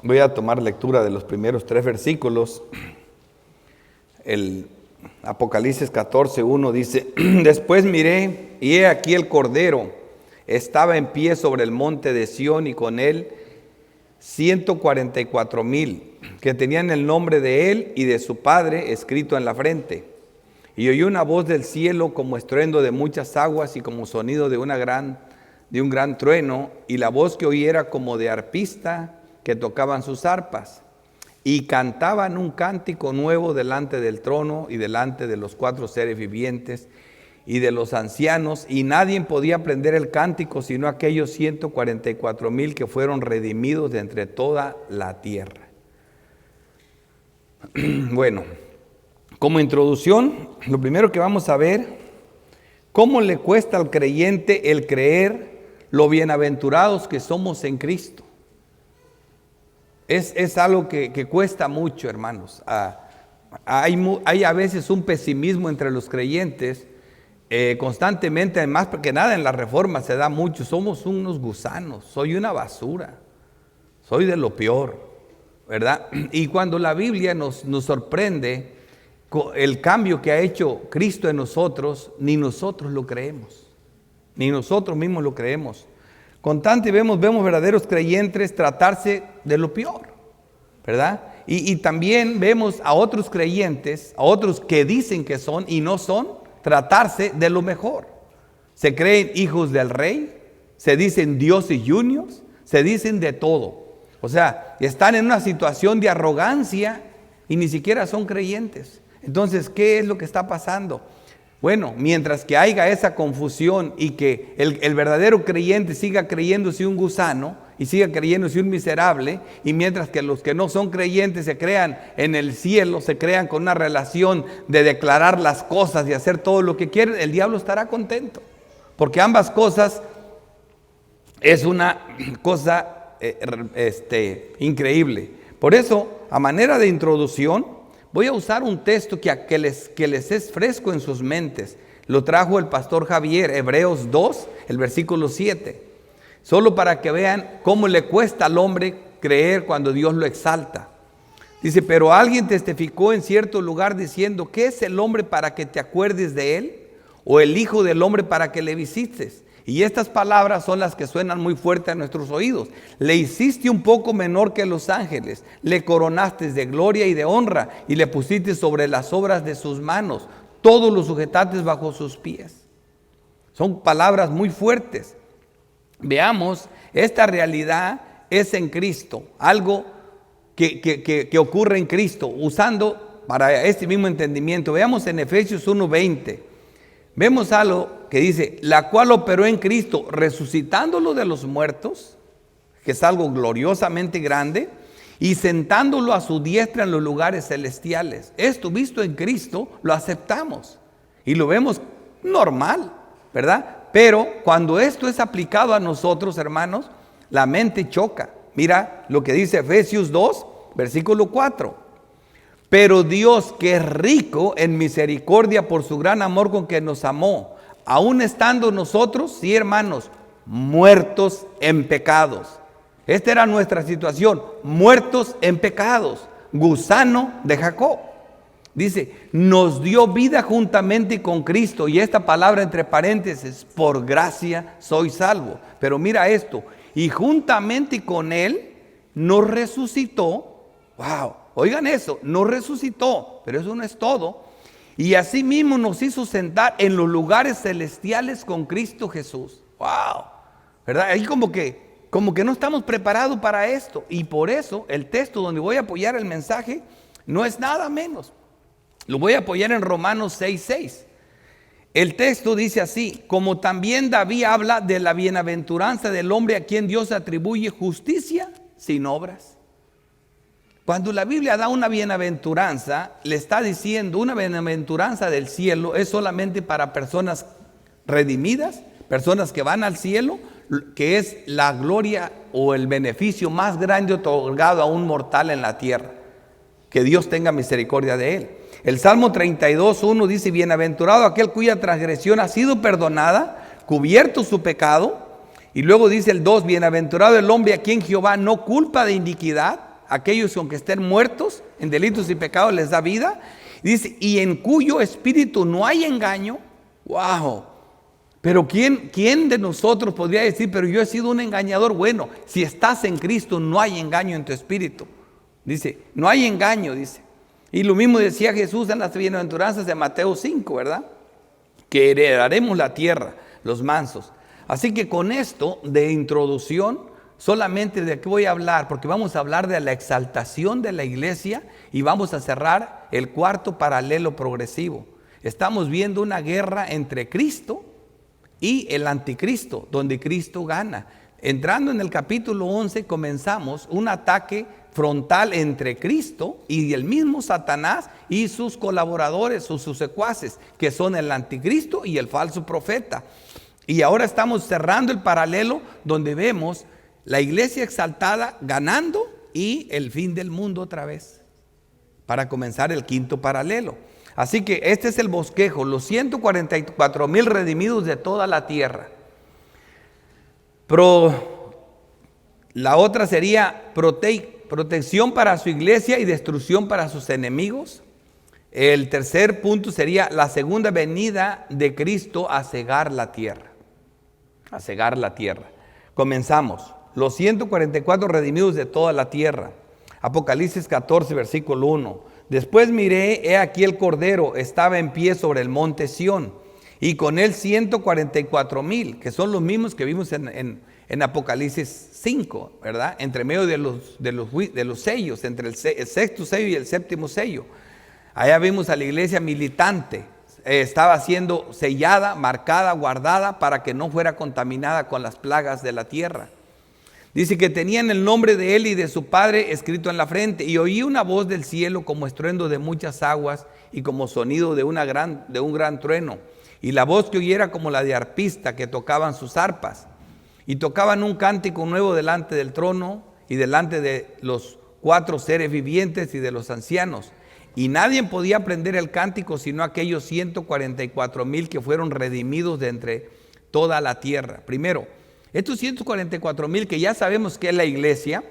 Voy a tomar lectura de los primeros 3 versículos. El Apocalipsis 14:1 dice: Después miré, y he aquí el Cordero estaba en pie sobre el monte de Sión, y con él 144,000 que tenían el nombre de él y de su Padre escrito en la frente. Y oí una voz del cielo como estruendo de muchas aguas y como sonido de un gran trueno, y la voz que oí era como de arpista que tocaban sus arpas, y cantaban un cántico nuevo delante del trono y delante de los 4 seres vivientes y de los ancianos, y nadie podía aprender el cántico sino aquellos 144,000 que fueron redimidos de entre toda la tierra. Bueno, como introducción, lo primero que vamos a ver, cómo le cuesta al creyente el creer lo bienaventurados que somos en Cristo. Es algo que cuesta mucho, hermanos. Hay a veces un pesimismo entre los creyentes, constantemente, además, porque nada en la Reforma se da mucho. Somos unos gusanos, soy una basura, soy de lo peor, ¿verdad? Y cuando la Biblia nos sorprende el cambio que ha hecho Cristo en nosotros, ni nosotros lo creemos, ni nosotros mismos lo creemos. Vemos verdaderos creyentes tratarse de lo peor, ¿verdad? Y también vemos a otros creyentes, a otros que dicen que son y no son, tratarse de lo mejor. Se creen hijos del rey, se dicen dioses juniors, se dicen de todo. O sea, están en una situación de arrogancia y ni siquiera son creyentes. Entonces, ¿qué es lo que está pasando? Bueno, mientras que haya esa confusión y que el verdadero creyente siga creyéndose un gusano y siga creyéndose un miserable, y mientras que los que no son creyentes se crean en el cielo, se crean con una relación de declarar las cosas y hacer todo lo que quieren, el diablo estará contento. Porque ambas cosas es una cosa increíble. Por eso, a manera de introducción, voy a usar un texto que les es fresco en sus mentes. Lo trajo el pastor Javier, Hebreos 2, el versículo 7. Solo para que vean cómo le cuesta al hombre creer cuando Dios lo exalta. Dice: pero alguien testificó en cierto lugar diciendo: ¿qué es el hombre para que te acuerdes de él? ¿O el hijo del hombre para que le visites? Y estas palabras son las que suenan muy fuerte a nuestros oídos. Le hiciste un poco menor que los ángeles, le coronaste de gloria y de honra, y le pusiste sobre las obras de sus manos, todo lo sujetaste bajo sus pies. Son palabras muy fuertes. Veamos, esta realidad es en Cristo, algo que ocurre en Cristo, usando para este mismo entendimiento. Veamos en Efesios 1:20. Vemos algo que dice: la cual operó en Cristo, resucitándolo de los muertos, que es algo gloriosamente grande, y sentándolo a su diestra en los lugares celestiales. Esto visto en Cristo lo aceptamos y lo vemos normal, ¿verdad? Pero cuando esto es aplicado a nosotros, hermanos, la mente choca. Mira lo que dice Efesios 2, versículo 4. Pero Dios, que es rico en misericordia por su gran amor con que nos amó, aun estando nosotros, sí, hermanos, muertos en pecados. Esta era nuestra situación, muertos en pecados, gusano de Jacob. Dice: nos dio vida juntamente con Cristo. Y esta palabra entre paréntesis: por gracia soy salvo. Pero mira esto: y juntamente con él nos resucitó. Wow, oigan eso, nos resucitó, pero eso no es todo. Y asimismo nos hizo sentar en los lugares celestiales con Cristo Jesús. Wow, ¿verdad? Ahí como que no estamos preparados para esto. Y por eso el texto donde voy a apoyar el mensaje no es nada menos. Lo voy a apoyar en Romanos 6:6. El texto dice así: como también David habla de la bienaventuranza del hombre a quien Dios atribuye justicia sin obras. Cuando la Biblia da una bienaventuranza, le está diciendo una bienaventuranza del cielo es solamente para personas redimidas, personas que van al cielo, que es la gloria o el beneficio más grande otorgado a un mortal en la tierra. Que Dios tenga misericordia de él. El Salmo 32:1 dice: bienaventurado aquel cuya transgresión ha sido perdonada, cubierto su pecado. Y luego dice el 2: bienaventurado el hombre a quien Jehová no culpa de iniquidad. aquellos con que estén muertos en delitos y pecados les da vida. Dice, y en cuyo espíritu no hay engaño. Wow. Pero ¿quién de nosotros podría decir, pero yo he sido un engañador? Bueno, si estás en Cristo no hay engaño en tu espíritu. Dice, no hay engaño, dice. Y lo mismo decía Jesús en las bienaventuranzas de Mateo 5, ¿verdad? Que heredaremos la tierra, los mansos. Así que con esto de introducción, solamente de qué voy a hablar, porque vamos a hablar de la exaltación de la iglesia y vamos a cerrar el cuarto paralelo progresivo. Estamos viendo una guerra entre Cristo y el anticristo, donde Cristo gana. Entrando en el capítulo 11 comenzamos un ataque frontal entre Cristo y el mismo Satanás y sus colaboradores, sus secuaces, que son el anticristo y el falso profeta. Y ahora estamos cerrando el paralelo donde vemos la iglesia exaltada ganando y el fin del mundo otra vez, para comenzar el quinto paralelo. Así que este es el bosquejo, los 144,000 redimidos de toda la tierra. La otra sería protección para su iglesia y destrucción para sus enemigos. El tercer punto sería la segunda venida de Cristo a cegar la tierra. A cegar la tierra. Comenzamos. Los 144 redimidos de toda la tierra. Apocalipsis 14, versículo 1. Después miré, he aquí el Cordero estaba en pie sobre el monte Sión, y con él 144,000, que son los mismos que vimos en Apocalipsis 5, ¿verdad? Entre medio de los sellos, entre el sexto sello y el séptimo sello. Allá vimos a la iglesia militante, estaba siendo sellada, marcada, guardada para que no fuera contaminada con las plagas de la tierra. Dice que tenían el nombre de él y de su padre escrito en la frente, y oí una voz del cielo como estruendo de muchas aguas y como sonido de un gran trueno. Y la voz que oí era como la de arpista que tocaban sus arpas. Y tocaban un cántico nuevo delante del trono y delante de los 4 seres vivientes y de los ancianos. Y nadie podía aprender el cántico sino aquellos 144,000 que fueron redimidos de entre toda la tierra. Primero, estos 144,000 que ya sabemos que es la iglesia,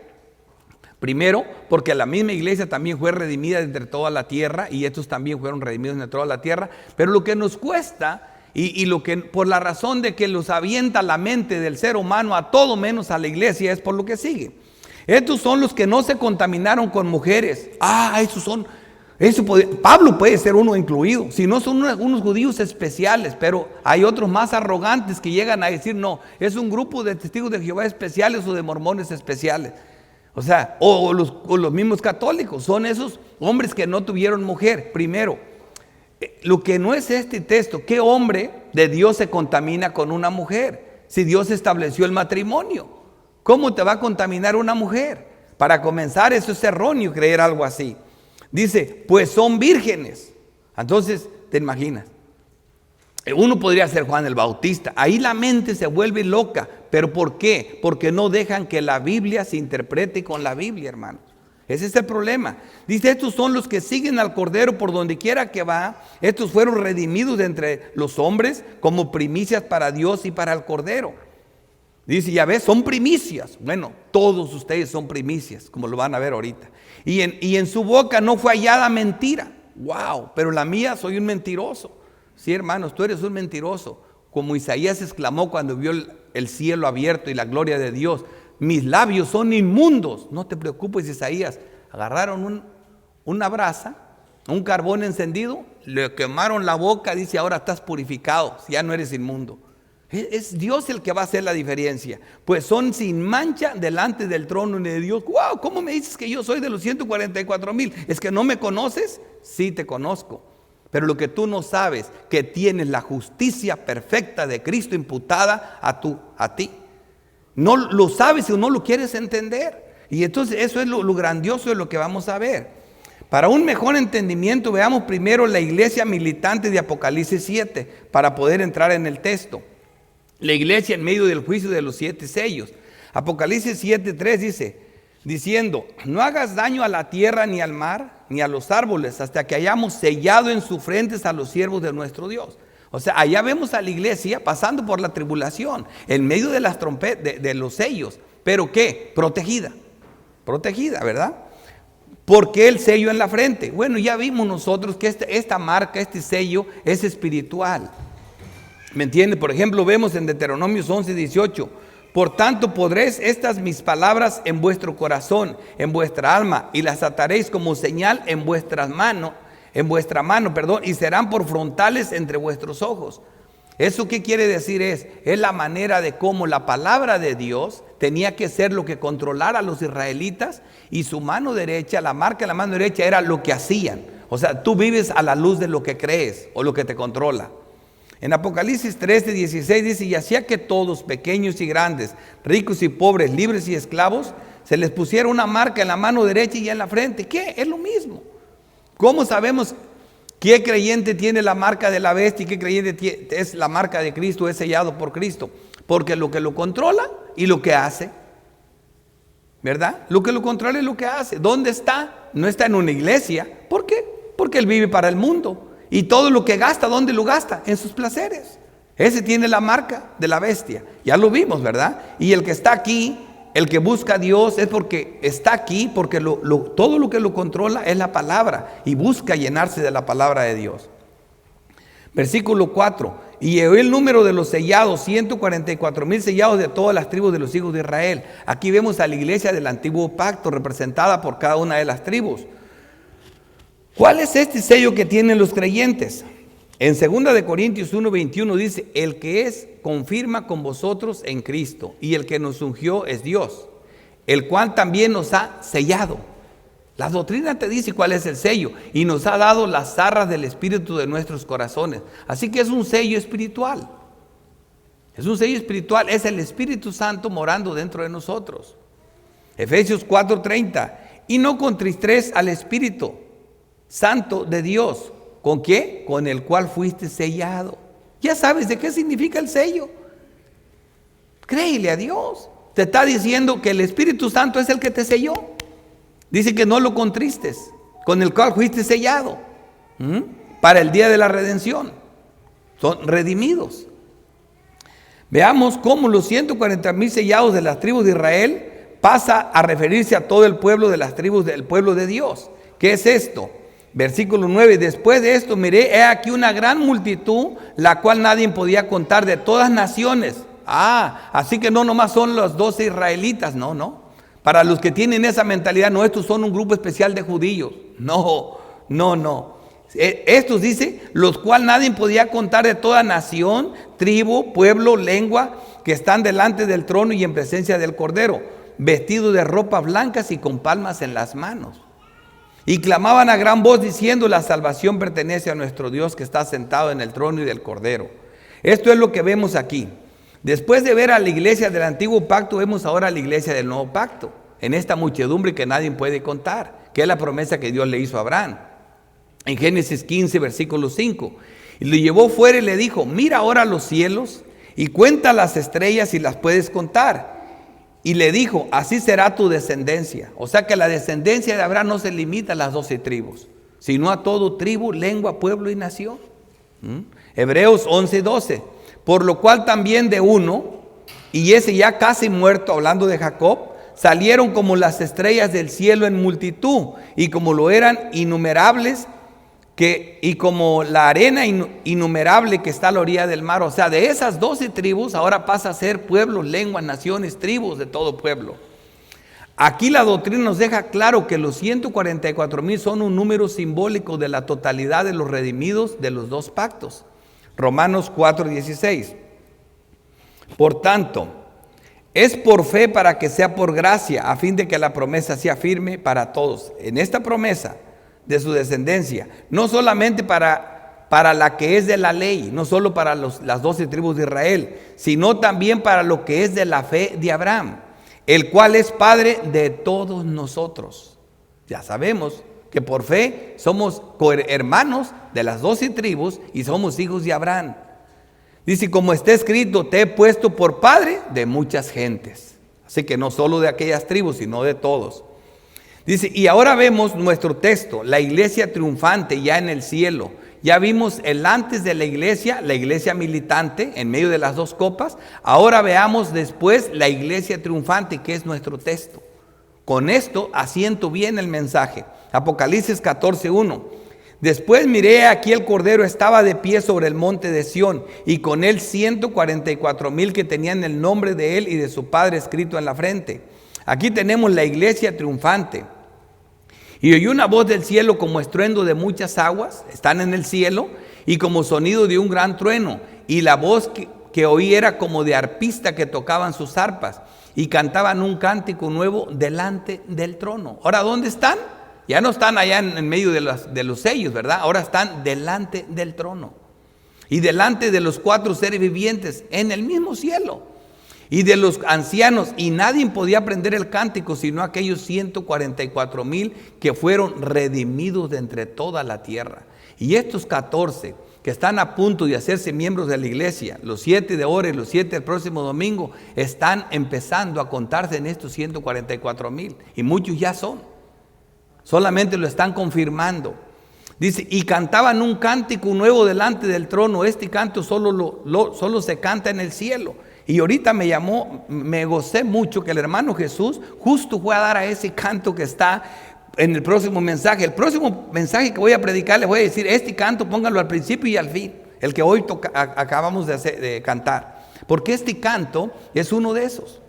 primero porque la misma iglesia también fue redimida de entre toda la tierra y estos también fueron redimidos de entre toda la tierra, pero lo que nos cuesta y lo que por la razón de que los avienta la mente del ser humano a todo menos a la iglesia es por lo que sigue. Estos son los que no se contaminaron con mujeres. Pablo puede ser uno incluido, si no son unos judíos especiales, pero hay otros más arrogantes que llegan a decir no, es un grupo de testigos de Jehová especiales o de mormones especiales. O sea, o los mismos católicos, son esos hombres que no tuvieron mujer. Primero, lo que no es este texto, ¿qué hombre de Dios se contamina con una mujer? Si Dios estableció el matrimonio, ¿cómo te va a contaminar una mujer? Para comenzar, eso es erróneo creer algo así. Dice, pues son vírgenes. Entonces, te imaginas, uno podría ser Juan el Bautista. Ahí la mente se vuelve loca. ¿Pero por qué? Porque no dejan que la Biblia se interprete con la Biblia, hermanos. Ese es el problema. Dice, estos son los que siguen al Cordero por donde quiera que va. Estos fueron redimidos de entre los hombres como primicias para Dios y para el Cordero. Dice, ya ves, son primicias. Bueno, todos ustedes son primicias, como lo van a ver ahorita. Y en su boca no fue hallada mentira. Wow, pero la mía soy un mentiroso. Sí, hermanos, tú eres un mentiroso. Como Isaías exclamó cuando vio el cielo abierto y la gloria de Dios. Mis labios son inmundos. No te preocupes, Isaías. Agarraron una brasa, un carbón encendido, le quemaron la boca. Dice, ahora estás purificado, ya no eres inmundo. Es Dios el que va a hacer la diferencia. Pues son sin mancha delante del trono de Dios. Wow, ¿cómo me dices que yo soy de los 144,000? ¿Es que no me conoces? Sí, te conozco. Pero lo que tú no sabes, que tienes la justicia perfecta de Cristo imputada a ti. No lo sabes o no lo quieres entender. Y entonces eso es lo grandioso de lo que vamos a ver. Para un mejor entendimiento, veamos primero la iglesia militante de Apocalipsis 7 para poder entrar en el texto. La iglesia en medio del juicio de los 7 sellos. Apocalipsis 7:3 dice, diciendo, no hagas daño a la tierra ni al mar ni a los árboles hasta que hayamos sellado en sus frentes a los siervos de nuestro Dios. O sea, allá vemos a la iglesia pasando por la tribulación, en medio de las trompetas, de los sellos. ¿Pero qué? Protegida, ¿verdad? ¿Por qué el sello en la frente? Bueno, ya vimos nosotros que esta marca, este sello es espiritual. ¿Me entiende? Por ejemplo, vemos en Deuteronomios 11:18. Por tanto, podréis estas mis palabras en vuestro corazón, en vuestra alma, y las ataréis como señal en vuestra mano, y serán por frontales entre vuestros ojos. ¿Eso qué quiere decir? Es la manera de cómo la palabra de Dios tenía que ser lo que controlara a los israelitas, y su mano derecha, la marca en la mano derecha era lo que hacían. O sea, tú vives a la luz de lo que crees o lo que te controla. En Apocalipsis 13:16 dice: y hacía que todos, pequeños y grandes, ricos y pobres, libres y esclavos, se les pusiera una marca en la mano derecha y en la frente. ¿Qué? Es lo mismo. ¿Cómo sabemos qué creyente tiene la marca de la bestia y qué creyente es la marca de Cristo, es sellado por Cristo? Porque lo que lo controla y lo que hace, ¿verdad? Lo que lo controla y lo que hace. ¿Dónde está? No está en una iglesia. ¿Por qué? Porque él vive para el mundo. Y todo lo que gasta, ¿dónde lo gasta? En sus placeres. Ese tiene la marca de la bestia. Ya lo vimos, ¿verdad? Y el que está aquí, el que busca a Dios, es porque está aquí, porque todo lo que lo controla es la palabra, y busca llenarse de la palabra de Dios. Versículo 4. Y llegó el número de los sellados, 144,000 sellados de todas las tribus de los hijos de Israel. Aquí vemos a la iglesia del antiguo pacto, representada por cada una de las tribus. ¿Cuál es este sello que tienen los creyentes? En 2 de Corintios 1:21 dice: el que es, confirma con vosotros en Cristo, y el que nos ungió es Dios, el cual también nos ha sellado. La doctrina te dice cuál es el sello, y nos ha dado las arras del Espíritu de nuestros corazones. Así que es un sello espiritual. Es un sello espiritual, es el Espíritu Santo morando dentro de nosotros. Efesios 4:30. Y no contristéis al Espíritu Santo de Dios. ¿Con qué? Con el cual fuiste sellado. Ya sabes de qué significa el sello. Créele a Dios. Te está diciendo que el Espíritu Santo es el que te selló. Dice que no lo contristes, con el cual fuiste sellado para el día de la redención. Son redimidos. Veamos cómo los 140,000 sellados de las tribus de Israel pasa a referirse a todo el pueblo de las tribus del pueblo de Dios. ¿Qué es esto? Versículo 9, después de esto miré, he aquí una gran multitud, la cual nadie podía contar, de todas naciones. Así que no nomás son los 12 israelitas, no. Para los que tienen esa mentalidad, no, estos son un grupo especial de judíos. No. Estos dice, los cuales nadie podía contar, de toda nación, tribu, pueblo, lengua, que están delante del trono y en presencia del Cordero, vestidos de ropas blancas y con palmas en las manos. Y clamaban a gran voz diciendo: la salvación pertenece a nuestro Dios que está sentado en el trono y del Cordero. Esto es lo que vemos aquí. Después de ver a la iglesia del antiguo pacto, vemos ahora a la iglesia del nuevo pacto, en esta muchedumbre que nadie puede contar, que es la promesa que Dios le hizo a Abraham. En Génesis 15, versículo 5. Y lo llevó fuera y le dijo: mira ahora los cielos y cuenta las estrellas si las puedes contar. Y le dijo: así será tu descendencia. O sea que la descendencia de Abraham no se limita a las 12 tribus, sino a todo tribu, lengua, pueblo y nación. Hebreos 11:12. Por lo cual también de uno, y ese ya casi muerto, hablando de Jacob, salieron como las estrellas del cielo en multitud, y como lo eran innumerables, y como la arena innumerable que está a la orilla del mar. O sea, de esas 12 tribus ahora pasa a ser pueblos, lenguas, naciones, tribus de todo pueblo. Aquí la doctrina nos deja claro que los 144,000 son un número simbólico de la totalidad de los redimidos de los dos pactos. Romanos 4:16. Por tanto, es por fe para que sea por gracia, a fin de que la promesa sea firme para todos. En esta promesa de su descendencia, no solamente para la que es de la ley, no solo para las 12 tribus de Israel, sino también para lo que es de la fe de Abraham, el cual es padre de todos nosotros. Ya sabemos que por fe somos hermanos de las 12 tribus y somos hijos de Abraham. Dice: como está escrito, te he puesto por padre de muchas gentes. Así que no solo de aquellas tribus, sino de todos. Dice: y ahora vemos nuestro texto, la iglesia triunfante ya en el cielo. Ya vimos el antes de la iglesia militante en medio de las dos copas. Ahora veamos después la iglesia triunfante, que es nuestro texto. Con esto asiento bien el mensaje. Apocalipsis 14:1. Después miré, aquí el Cordero estaba de pie sobre el monte de Sión, y con él 144,000 que tenían el nombre de él y de su Padre escrito en la frente. Aquí tenemos la iglesia triunfante. Y oí una voz del cielo como estruendo de muchas aguas, están en el cielo, y como sonido de un gran trueno. Y la voz que oí era como de arpista que tocaban sus arpas y cantaban un cántico nuevo delante del trono. Ahora, ¿dónde están? Ya no están allá en medio de los sellos, ¿verdad? Ahora están delante del trono y delante de los 4 seres vivientes en el mismo cielo y de los ancianos, y nadie podía aprender el cántico sino aquellos 144,000 que fueron redimidos de entre toda la tierra. Y estos 14 que están a punto de hacerse miembros de la iglesia, los 7 de ahora y los 7 del próximo domingo, están empezando a contarse en estos 144,000, y muchos ya son. Solamente lo están confirmando. Dice, y cantaban un cántico nuevo delante del trono. Este canto solo se canta en el cielo. Y ahorita me gocé mucho que el hermano Jesús justo fue a dar a ese canto que está en el próximo mensaje. El próximo mensaje que voy a predicar, les voy a decir, este canto pónganlo al principio y al fin, el que hoy acabamos de cantar. Porque este canto es uno de esos.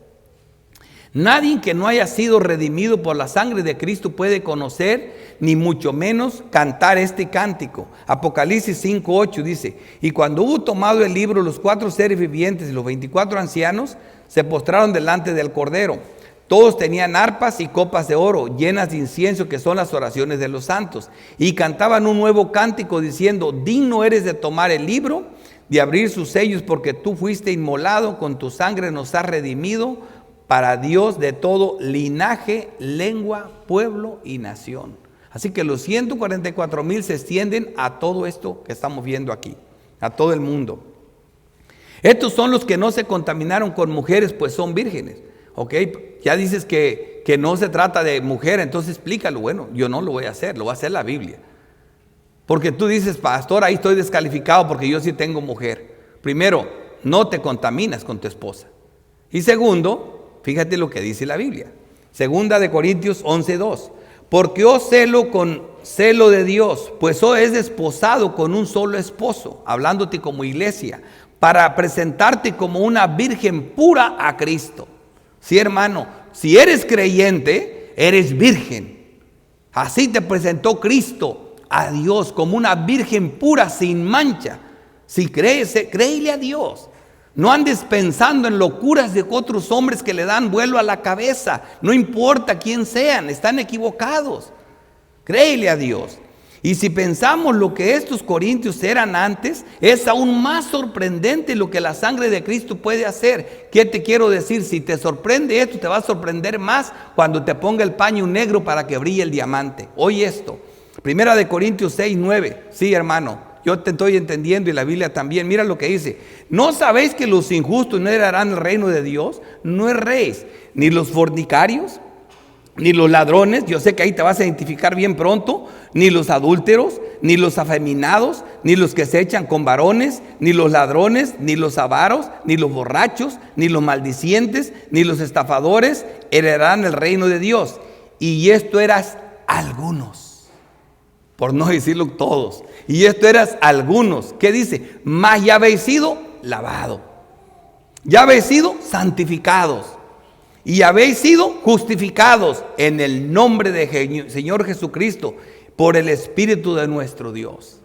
Nadie que no haya sido redimido por la sangre de Cristo puede conocer, ni mucho menos cantar este cántico. Apocalipsis 5:8 dice, y cuando hubo tomado el libro, los 4 seres vivientes y los 24 ancianos se postraron delante del Cordero. Todos tenían arpas y copas de oro llenas de incienso, que son las oraciones de los santos, y cantaban un nuevo cántico diciendo, digno eres de tomar el libro, de abrir sus sellos, porque tú fuiste inmolado, con tu sangre nos has redimido para Dios de todo linaje, lengua, pueblo y nación. Así que los 144,000 se extienden a todo esto que estamos viendo aquí, a todo el mundo. Estos son los que no se contaminaron con mujeres, pues son vírgenes. Ok, ya dices que no se trata de mujer, entonces explícalo. Bueno, yo no lo voy a hacer, lo va a hacer la Biblia. Porque tú dices, pastor, ahí estoy descalificado porque yo sí tengo mujer. Primero, no te contaminas con tu esposa. Y segundo, fíjate lo que dice la Biblia. Segunda de Corintios 11:2. Porque os celo con celo de Dios, pues os es desposado con un solo esposo, hablándote como iglesia, para presentarte como una virgen pura a Cristo. Sí, hermano, si eres creyente, eres virgen. Así te presentó Cristo a Dios como una virgen pura, sin mancha. Si crees, créele a Dios. No andes pensando en locuras de otros hombres que le dan vuelo a la cabeza. No importa quién sean, están equivocados. Créele a Dios. Y si pensamos lo que estos corintios eran antes, es aún más sorprendente lo que la sangre de Cristo puede hacer. ¿Qué te quiero decir? Si te sorprende esto, te va a sorprender más cuando te ponga el paño negro para que brille el diamante. Oye esto, Primera de Corintios 6:9. Sí, hermano, yo te estoy entendiendo y la Biblia también. Mira lo que dice. ¿No sabéis que los injustos no heredarán el reino de Dios? No erréis, ni los fornicarios, ni los ladrones, yo sé que ahí te vas a identificar bien pronto, ni los adúlteros, ni los afeminados, ni los que se echan con varones, ni los ladrones, ni los avaros, ni los borrachos, ni los maldicientes, ni los estafadores heredarán el reino de Dios. Y esto eras algunos, por no decirlo todos. Y esto eras algunos. ¿Qué dice? Mas ya habéis sido lavados, ya habéis sido santificados, y habéis sido justificados en el nombre de Señor Jesucristo por el Espíritu de nuestro Dios.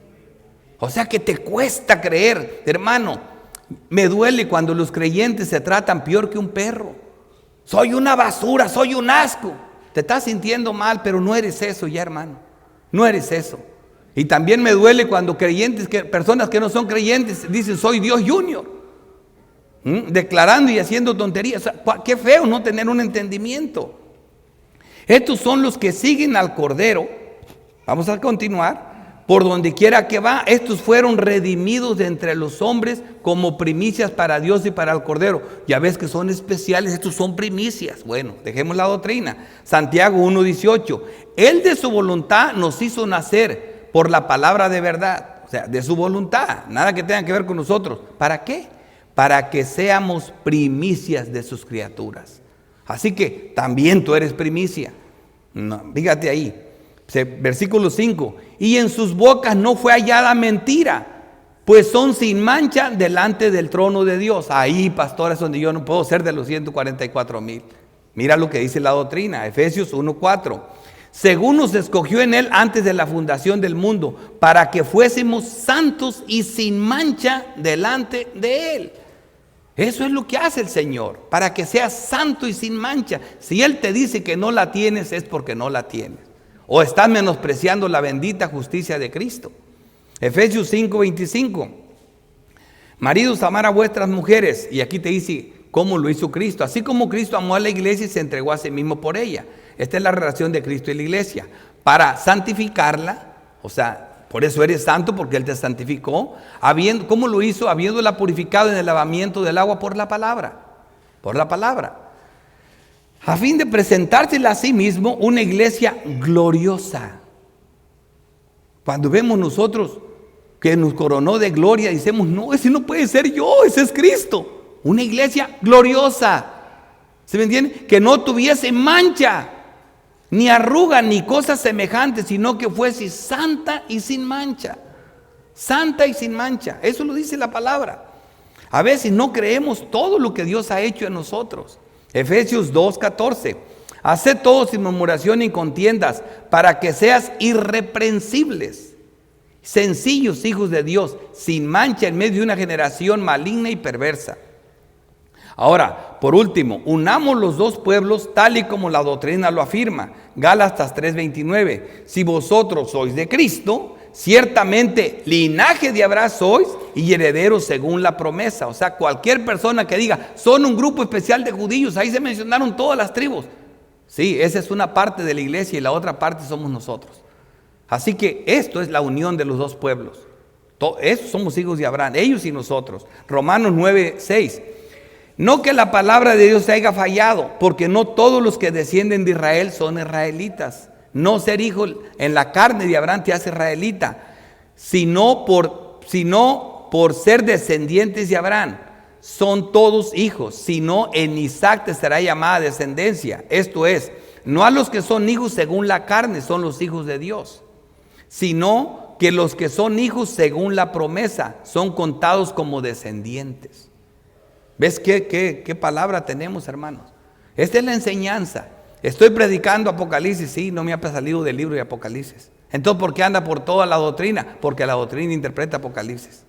O sea que te cuesta creer, hermano. Me duele cuando los creyentes se tratan peor que un perro. Soy una basura, soy un asco. Te estás sintiendo mal, pero no eres eso ya, hermano. No eres eso. Y también me duele cuando personas que no son creyentes dicen soy Dios Junior. Declarando y haciendo tonterías. O sea, qué feo no tener un entendimiento. Estos son los que siguen al Cordero. Vamos a continuar. Por donde quiera que va, estos fueron redimidos de entre los hombres como primicias para Dios y para el Cordero. Ya ves que son especiales, estos son primicias. Bueno, dejemos la doctrina. Santiago 1:18. Él de su voluntad nos hizo nacer por la palabra de verdad. O sea, de su voluntad, nada que tenga que ver con nosotros. ¿Para qué? Para que seamos primicias de sus criaturas. Así que también tú eres primicia. No, fíjate ahí, versículo 5. Y en sus bocas no fue hallada mentira, pues son sin mancha delante del trono de Dios. Ahí, pastor, es donde yo no puedo ser de los 144,000. Mira lo que dice la doctrina, Efesios 1:4. Según nos escogió en Él antes de la fundación del mundo, para que fuésemos santos y sin mancha delante de Él. Eso es lo que hace el Señor, para que seas santo y sin mancha. Si Él te dice que no la tienes, es porque no la tienes. O estás menospreciando la bendita justicia de Cristo. Efesios 5:25. Maridos, amar a vuestras mujeres. Y aquí te dice cómo lo hizo Cristo. Así como Cristo amó a la iglesia y se entregó a sí mismo por ella. Esta es la relación de Cristo y la iglesia. Para santificarla, o sea, por eso eres santo, porque Él te santificó. ¿Cómo lo hizo? Habiéndola purificado en el lavamiento del agua por la palabra. Por la palabra. A fin de presentársela a sí mismo una iglesia gloriosa. Cuando vemos nosotros que nos coronó de gloria, decimos, no, ese no puede ser yo, ese es Cristo. Una iglesia gloriosa. ¿Se me entiende? Que no tuviese mancha, ni arruga, ni cosas semejantes, sino que fuese santa y sin mancha. Santa y sin mancha. Eso lo dice la palabra. A veces no creemos todo lo que Dios ha hecho en nosotros. Efesios 2:14. Haced todo sin murmuración ni contiendas, para que seas irreprensibles, sencillos hijos de Dios, sin mancha en medio de una generación maligna y perversa. Ahora, por último, unamos los dos pueblos tal y como la doctrina lo afirma. Gálatas 3:29. Si vosotros sois de Cristo, ciertamente linaje de Abraham sois y herederos según la promesa. O sea, cualquier persona que diga, son un grupo especial de judíos, ahí se mencionaron todas las tribus. Sí, esa es una parte de la iglesia y la otra parte somos nosotros. Así que esto es la unión de los dos pueblos. Esos somos hijos de Abraham, ellos y nosotros. Romanos 9:6. No que la palabra de Dios se haya fallado, porque no todos los que descienden de Israel son israelitas. No ser hijo en la carne de Abraham te hace israelita, sino por ser descendientes de Abraham. Son todos hijos, sino en Isaac te será llamada descendencia. Esto es, no a los que son hijos según la carne son los hijos de Dios, sino que los que son hijos según la promesa son contados como descendientes. ¿Ves qué palabra tenemos, hermanos? Esta es la enseñanza. Estoy predicando Apocalipsis, sí, no me ha salido del libro de Apocalipsis. Entonces, ¿por qué anda por toda la doctrina? Porque la doctrina interpreta Apocalipsis.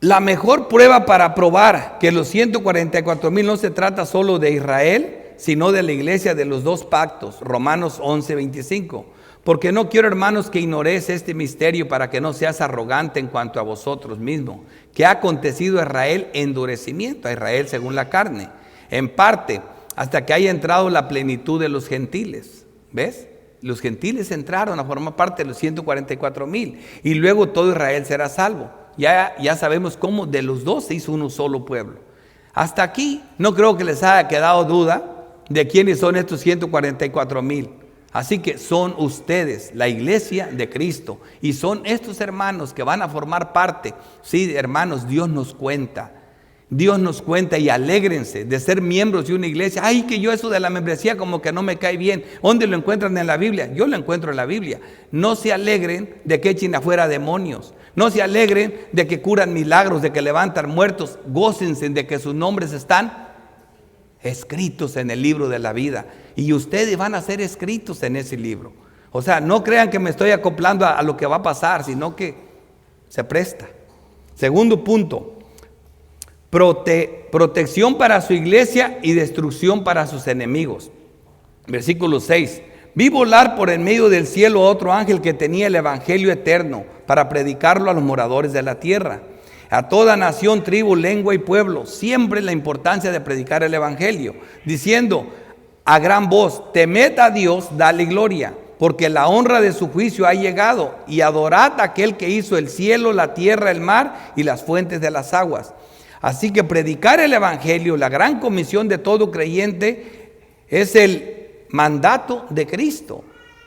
La mejor prueba para probar que los 144,000 no se trata solo de Israel, sino de la iglesia de los dos pactos. Romanos 11:25. Porque no quiero, hermanos, que ignoréis este misterio, para que no seas arrogante en cuanto a vosotros mismos, que ha acontecido a Israel endurecimiento, a Israel según la carne, en parte, hasta que haya entrado la plenitud de los gentiles. ¿Ves? Los gentiles entraron a formar parte de los 144,000 y luego todo Israel será salvo. Ya sabemos cómo de los dos se hizo uno solo pueblo. Hasta aquí no creo que les haya quedado duda de quiénes son estos 144,000. Así que son ustedes, la iglesia de Cristo, y son estos hermanos que van a formar parte. Sí, hermanos, Dios nos cuenta y alégrense de ser miembros de una iglesia. Ay, que yo eso de la membresía como que no me cae bien. ¿Dónde lo encuentran en la Biblia? Yo lo encuentro en la Biblia. No se alegren de que echen afuera demonios. No se alegren de que curan milagros, de que levantan muertos. Gócense de que sus nombres están escritos en el libro de la vida. Y ustedes van a ser escritos en ese libro. O sea, no crean que me estoy acoplando a lo que va a pasar, sino que se presta. Segundo punto, protección para su iglesia y destrucción para sus enemigos. Versículo 6. Vi volar por en medio del cielo otro ángel que tenía el evangelio eterno para predicarlo a los moradores de la tierra, a toda nación, tribu, lengua y pueblo. Siempre la importancia de predicar el evangelio, diciendo a gran voz: temed a Dios, dale gloria, porque la honra de su juicio ha llegado, y adorad a aquel que hizo el cielo, la tierra, el mar y las fuentes de las aguas. Así que predicar el evangelio, la gran comisión de todo creyente, es el mandato de Cristo.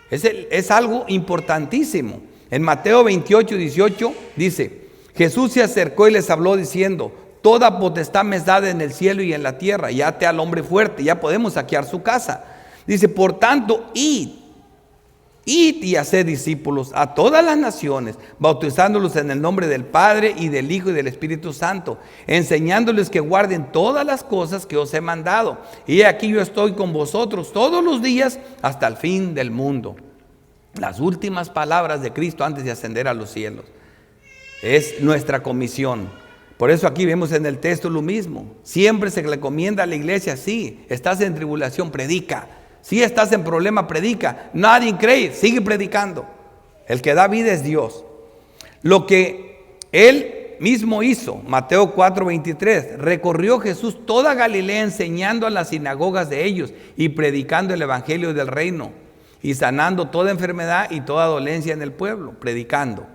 Es algo importantísimo. En Mateo 28:18 dice: Jesús se acercó y les habló diciendo: toda potestad me es dada en el cielo y en la tierra. Ya te al hombre fuerte, ya podemos saquear su casa. Dice, por tanto, id y haced discípulos a todas las naciones, bautizándolos en el nombre del Padre y del Hijo y del Espíritu Santo, enseñándoles que guarden todas las cosas que os he mandado. Y aquí yo estoy con vosotros todos los días hasta el fin del mundo. Las últimas palabras de Cristo antes de ascender a los cielos. Es nuestra comisión. Por eso aquí vemos en el texto lo mismo. Siempre se le recomienda a la iglesia, sí, estás en tribulación, predica. Si estás en problema, predica. Nadie cree, sigue predicando. El que da vida es Dios. Lo que Él mismo hizo, Mateo 4:23, recorrió Jesús toda Galilea enseñando a las sinagogas de ellos y predicando el evangelio del reino y sanando toda enfermedad y toda dolencia en el pueblo, predicando.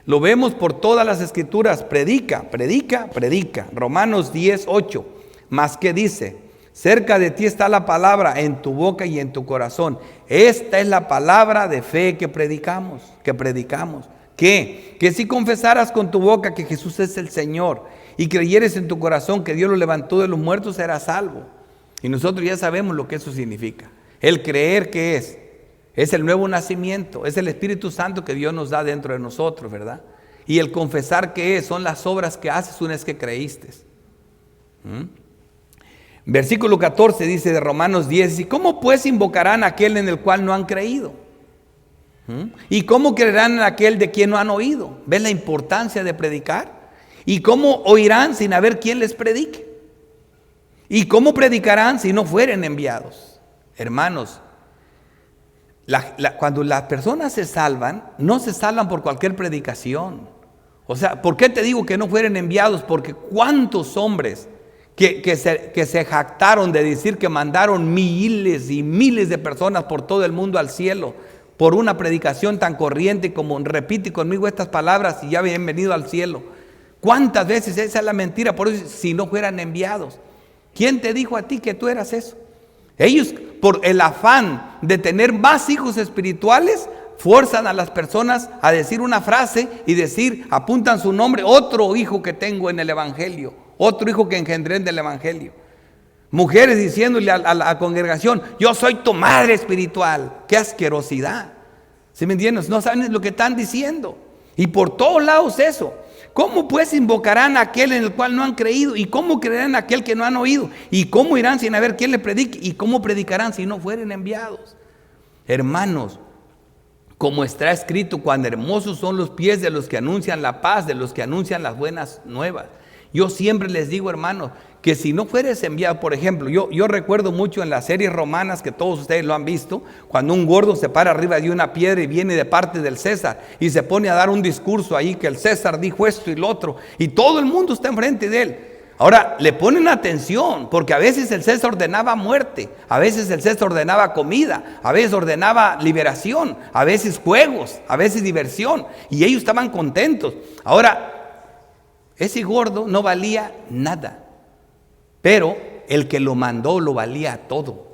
Lo vemos por todas las escrituras, predica, predica, predica. Romanos 10:8, más que dice, cerca de ti está la palabra en tu boca y en tu corazón. Esta es la palabra de fe que predicamos. Que si confesaras con tu boca que Jesús es el Señor y creyeres en tu corazón que Dios lo levantó de los muertos, serás salvo. Y nosotros ya sabemos lo que eso significa. El creer que es el nuevo nacimiento, es el Espíritu Santo que Dios nos da dentro de nosotros, ¿verdad? Y el confesar que son las obras que haces una vez que creíste. Versículo 14 dice de Romanos 10, ¿y cómo pues invocarán a aquel en el cual no han creído? ¿Y cómo creerán en aquel de quien no han oído? ¿Ves la importancia de predicar? ¿Y cómo oirán sin haber quien les predique? ¿Y cómo predicarán si no fueren enviados? Hermanos, cuando las personas se salvan, no se salvan por cualquier predicación. O sea, ¿por qué te digo que no fueren enviados? Porque cuántos hombres que se jactaron de decir que mandaron miles y miles de personas por todo el mundo al cielo por una predicación tan corriente como repite conmigo estas palabras y ya bienvenido al cielo. ¿Cuántas veces esa es la mentira? Por eso, si no fueran enviados, ¿quién te dijo a ti que tú eras eso? Ellos, por el afán de tener más hijos espirituales, fuerzan a las personas a decir una frase y decir, apuntan su nombre, otro hijo que tengo en el evangelio, otro hijo que engendré en el evangelio. Mujeres diciéndole a la congregación, yo soy tu madre espiritual. ¡Qué asquerosidad! ¿Sí me entiendes? No saben lo que están diciendo. Y por todos lados eso. ¿Cómo pues invocarán a aquel en el cual no han creído? ¿Y cómo creerán a aquel que no han oído? ¿Y cómo irán sin haber quien les predique? ¿Y cómo predicarán si no fueren enviados? Hermanos, como está escrito, cuán hermosos son los pies de los que anuncian la paz, de los que anuncian las buenas nuevas. Yo siempre les digo, hermanos, que si no fueres enviado, por ejemplo, yo recuerdo mucho en las series romanas, que todos ustedes lo han visto, cuando un gordo se para arriba de una piedra y viene de parte del César y se pone a dar un discurso ahí que el César dijo esto y lo otro y todo el mundo está enfrente de él. Ahora, le ponen atención porque a veces el César ordenaba muerte, a veces el César ordenaba comida, a veces ordenaba liberación, a veces juegos, a veces diversión y ellos estaban contentos. Ahora, ese gordo no valía nada, pero el que lo mandó lo valía todo.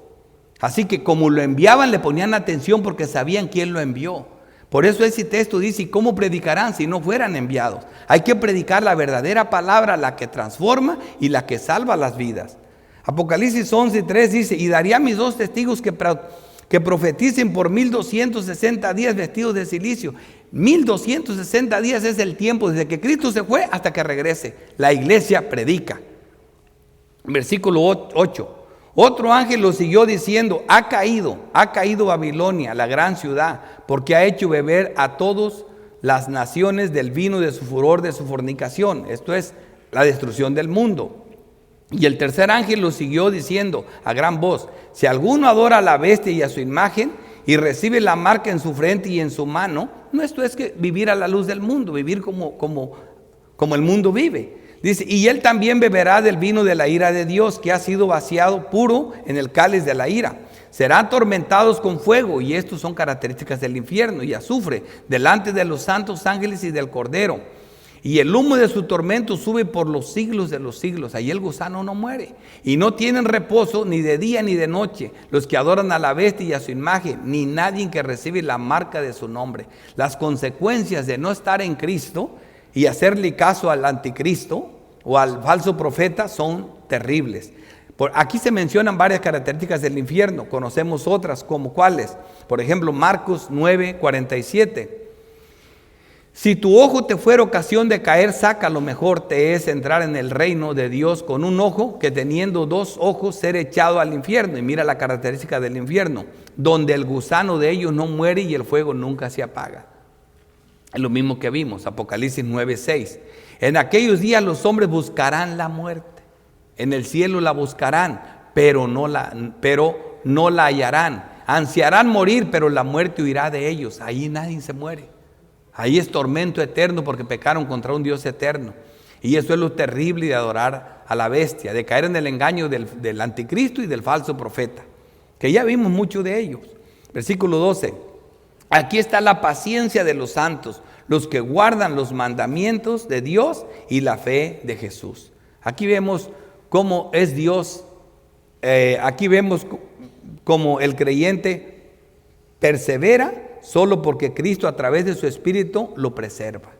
Así que como lo enviaban le ponían atención porque sabían quién lo envió. Por eso ese texto dice, ¿y cómo predicarán si no fueran enviados? Hay que predicar la verdadera palabra, la que transforma y la que salva las vidas. Apocalipsis 11:3 dice, y daría a mis dos testigos que profeticen por 1260 días vestidos de cilicio. 1260 días es el tiempo desde que Cristo se fue hasta que regrese. La iglesia predica. Versículo 8. Otro ángel lo siguió diciendo, ha caído Babilonia, la gran ciudad, porque ha hecho beber a todas las naciones del vino de su furor, de su fornicación. Esto es la destrucción del mundo. Y el tercer ángel lo siguió diciendo a gran voz, si alguno adora a la bestia y a su imagen y recibe la marca en su frente y en su mano, no esto es que vivir a la luz del mundo, vivir como el mundo vive. Dice, y él también beberá del vino de la ira de Dios, que ha sido vaciado puro en el cáliz de la ira. Serán atormentados con fuego, y estos son características del infierno, y azufre, delante de los santos ángeles y del Cordero. Y el humo de su tormento sube por los siglos de los siglos. Ahí el gusano no muere. Y no tienen reposo ni de día ni de noche los que adoran a la bestia y a su imagen, ni nadie que recibe la marca de su nombre. Las consecuencias de no estar en Cristo y hacerle caso al anticristo, o al falso profeta son terribles. Aquí se mencionan varias características del infierno, conocemos otras, como cuáles. Por ejemplo, Marcos 9:47. Si tu ojo te fuera ocasión de caer, sácalo, mejor te es entrar en el reino de Dios con un ojo que teniendo dos ojos ser echado al infierno. Y mira la característica del infierno, donde el gusano de ellos no muere y el fuego nunca se apaga. Es lo mismo que vimos, Apocalipsis 9:6. En aquellos días los hombres buscarán la muerte. En el cielo la buscarán, pero no la hallarán. Ansiarán morir, pero la muerte huirá de ellos. Ahí nadie se muere. Ahí es tormento eterno porque pecaron contra un Dios eterno. Y eso es lo terrible de adorar a la bestia, de caer en el engaño del anticristo y del falso profeta, que ya vimos mucho de ellos. Versículo 12. Aquí está la paciencia de los santos, los que guardan los mandamientos de Dios y la fe de Jesús. Aquí vemos cómo es Dios. Aquí vemos cómo el creyente persevera solo porque Cristo a través de su Espíritu lo preserva.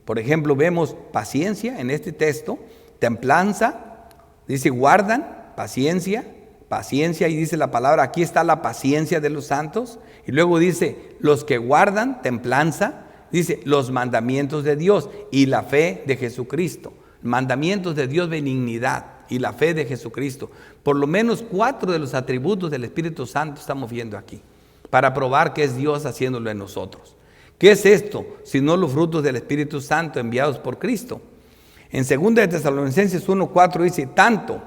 Por ejemplo, vemos paciencia en este texto, templanza, dice guardan, paciencia, y dice la palabra, aquí está la paciencia de los santos, y luego dice los que guardan, templanza, dice los mandamientos de Dios y la fe de Jesucristo. Mandamientos de Dios, benignidad y la fe de Jesucristo. Por lo menos 4 de los atributos del Espíritu Santo estamos viendo aquí, para probar que es Dios haciéndolo en nosotros. ¿Qué es esto? Sino los frutos del Espíritu Santo enviados por Cristo. En 2 de Tesalonicenses 1:4 dice, tanto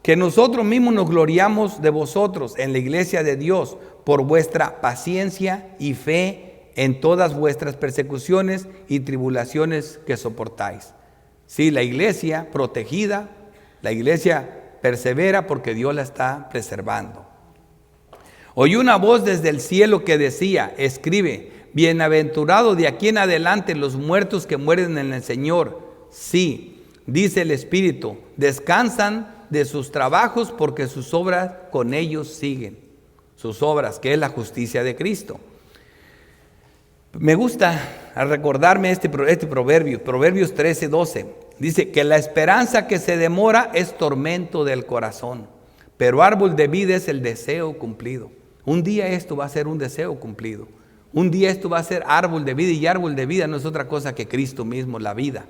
que nosotros mismos nos gloriamos de vosotros en la iglesia de Dios por vuestra paciencia y fe en todas vuestras persecuciones y tribulaciones que soportáis. Sí, la iglesia protegida, la iglesia persevera porque Dios la está preservando. Oí una voz desde el cielo que decía, escribe, bienaventurado de aquí en adelante los muertos que mueren en el Señor. Sí, dice el Espíritu, descansan de sus trabajos porque sus obras con ellos siguen. Sus obras, que es la justicia de Cristo. Me gusta recordarme este proverbio, Proverbios 13:12. Dice que la esperanza que se demora es tormento del corazón, pero árbol de vida es el deseo cumplido. Un día esto va a ser un deseo cumplido. Un día esto va a ser árbol de vida, y árbol de vida no es otra cosa que Cristo mismo, la vida.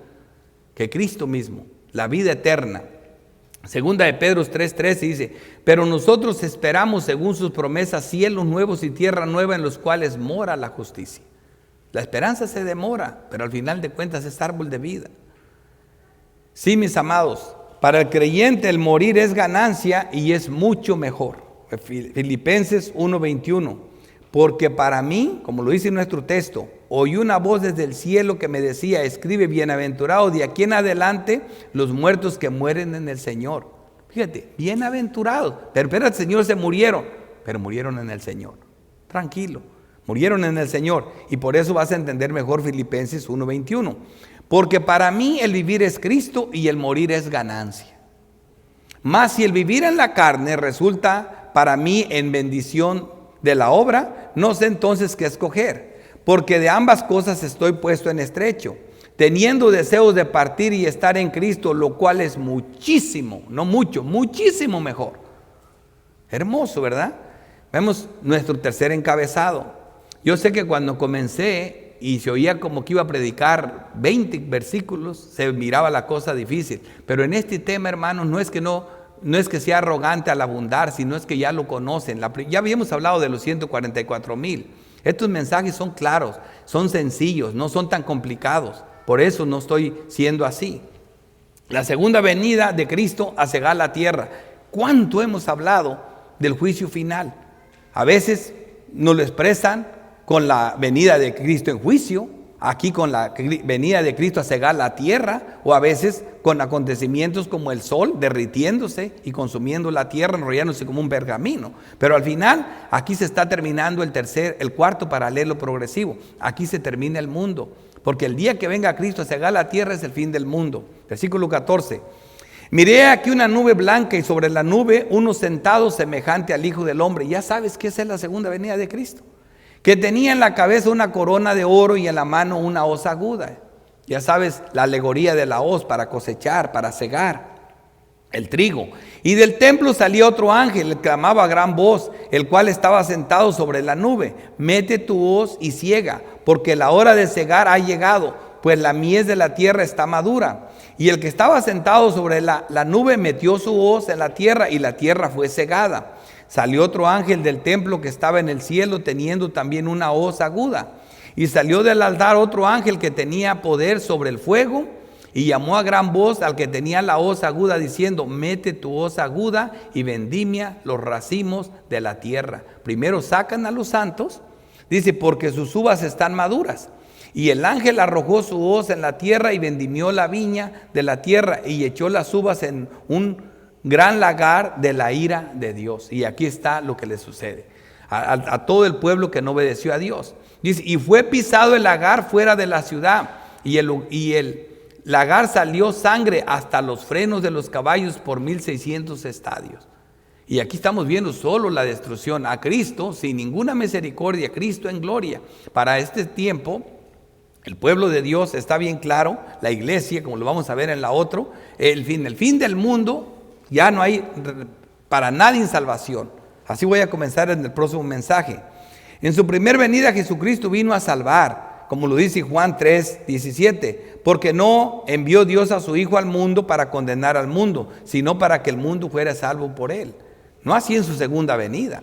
Que Cristo mismo, la vida eterna. Segunda de Pedro 3:13 dice, pero nosotros esperamos según sus promesas cielos nuevos y tierra nueva en los cuales mora la justicia. La esperanza se demora, pero al final de cuentas es árbol de vida. Sí, mis amados, para el creyente el morir es ganancia y es mucho mejor. Filipenses 1:21, porque para mí, como lo dice nuestro texto, oí una voz desde el cielo que me decía, escribe, bienaventurado de aquí en adelante los muertos que mueren en el Señor. Fíjate, bienaventurados, pero el Señor se murieron, pero murieron en el Señor. Tranquilo, murieron en el Señor, y por eso vas a entender mejor Filipenses 1:21. Porque para mí el vivir es Cristo y el morir es ganancia. Mas si el vivir en la carne resulta para mí en bendición de la obra, no sé entonces qué escoger, porque de ambas cosas estoy puesto en estrecho, teniendo deseos de partir y estar en Cristo, lo cual es muchísimo, no mucho, muchísimo mejor. Hermoso, ¿verdad? Vemos nuestro tercer encabezado. Yo sé que cuando comencé y se oía como que iba a predicar 20 versículos, se miraba la cosa difícil. Pero en este tema, hermanos, no es que sea arrogante al abundar, sino es que ya lo conocen. Ya habíamos hablado de los 144,000. Estos mensajes son claros, son sencillos, no son tan complicados. Por eso no estoy siendo así. La segunda venida de Cristo a cegar la tierra. ¿Cuánto hemos hablado del juicio final? A veces nos lo expresan con la venida de Cristo en juicio, aquí con la venida de Cristo a cegar la tierra, o a veces con acontecimientos como el sol derritiéndose y consumiendo la tierra, enrollándose como un pergamino. Pero al final, aquí se está terminando el cuarto paralelo progresivo. Aquí se termina el mundo, porque el día que venga Cristo a cegar la tierra es el fin del mundo. Versículo 14. Miré aquí una nube blanca y sobre la nube uno sentado semejante al Hijo del Hombre. Ya sabes que esa es la segunda venida de Cristo, que tenía en la cabeza una corona de oro y en la mano una hoz aguda. Ya sabes, la alegoría de la hoz para cosechar, para cegar el trigo. Y del templo salía otro ángel, que clamaba a gran voz, el cual estaba sentado sobre la nube: mete tu hoz y ciega, porque la hora de cegar ha llegado, pues la mies de la tierra está madura. Y el que estaba sentado sobre la nube metió su hoz en la tierra, y la tierra fue cegada. Salió otro ángel del templo que estaba en el cielo, teniendo también una hoz aguda. Y salió del altar otro ángel que tenía poder sobre el fuego, y llamó a gran voz al que tenía la hoz aguda, diciendo: mete tu hoz aguda y vendimia los racimos de la tierra. Primero sacan a los santos, dice, porque sus uvas están maduras. Y el ángel arrojó su hoz en la tierra y vendimió la viña de la tierra, y echó las uvas en un gran lagar de la ira de Dios. Y aquí está lo que le sucede a todo el pueblo que no obedeció a Dios. Dice: y fue pisado el lagar fuera de la ciudad, y el lagar salió sangre hasta los frenos de los caballos por 1600 estadios. Y aquí estamos viendo solo la destrucción. A Cristo sin ninguna misericordia, Cristo en gloria. Para este tiempo, el pueblo de Dios está bien claro, la iglesia, como lo vamos a ver en la otra, el fin del mundo, ya no hay para nadie salvación. Así voy a comenzar en el próximo mensaje. En su primer venida Jesucristo vino a salvar, como lo dice Juan 3:17, porque no envió Dios a su Hijo al mundo para condenar al mundo, sino para que el mundo fuera salvo por él. No así en su segunda venida.